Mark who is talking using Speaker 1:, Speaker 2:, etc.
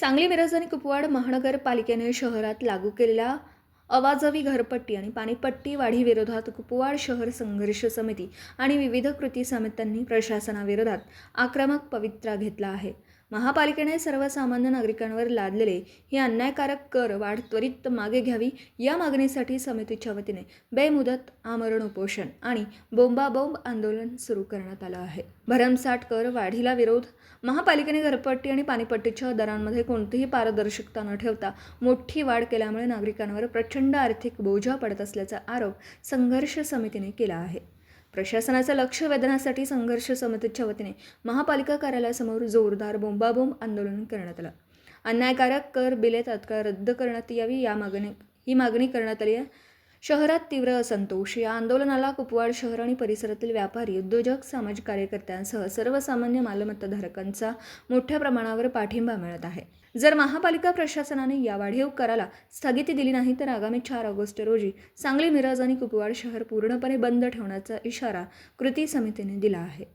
Speaker 1: सांगली, मिरज आणि कुपवाड महानगरपालिकेने शहरात लागू केलेल्या अवाजवी घरपट्टी आणि पाणीपट्टी वाढीविरोधात कुपवाड शहर संघर्ष समिती आणि विविध कृती समित्यांनी प्रशासनाविरोधात आक्रमक पवित्रा घेतला आहे. महापालिकेने सर्वसामान्य नागरिकांवर लादलेले ही अन्यायकारक कर वाढ त्वरित मागे घ्यावी या मागणीसाठी समितीच्या वतीने बेमुदत आमरण उपोषण आणि बोंबाबोंब आंदोलन सुरू करण्यात आलं आहे. भरमसाठ कर वाढीला विरोध. महापालिकेने घरपट्टी आणि पाणीपट्टीच्या दरांमध्ये कोणतीही पारदर्शकता न ठेवता मोठी वाढ केल्यामुळे नागरिकांवर प्रचंड आर्थिक बोजा पडत असल्याचा आरोप संघर्ष समितीने केला आहे. प्रशासनाचं लक्ष वेधण्यासाठी संघर्ष समितीच्या वतीने महापालिका कार्यालयासमोर जोरदार बोंबाबोंब आंदोलन करण्यात आलं. अन्यायकारक कर बिले तात्काळ रद्द करण्यात यावी ही मागणी करण्यात आली आहे. शहरात तीव्र असंतोष. या आंदोलनाला कुपवाड शहर आणि परिसरातील व्यापारी, उद्योजक, सामाजिक कार्यकर्त्यांसह सर्वसामान्य मालमत्ताधारकांचा मोठ्या प्रमाणावर पाठिंबा मिळत आहे. जर महापालिका प्रशासनाने या वाढीव कराला स्थगिती दिली नाही तर आगामी 4 ऑगस्ट रोजी सांगली, मिरज आणि कुपवाड शहर पूर्णपणे बंद ठेवण्याचा इशारा कृती समितीने दिला आहे.